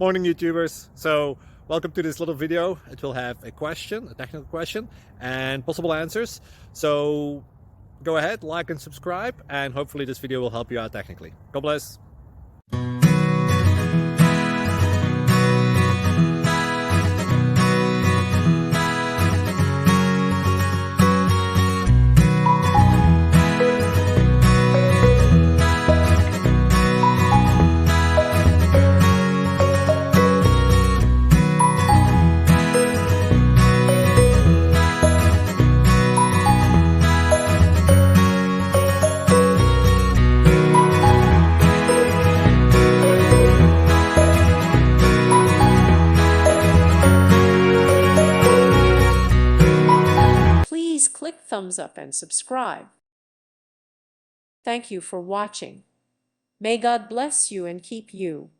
Morning, YouTubers. So welcome to this little video. It will have a question, a technical question, and possible answers. So go ahead, like and subscribe, and hopefully this video will help you out technically. God bless. Please click thumbs up and subscribe. Thank you for watching. May God bless you and keep you.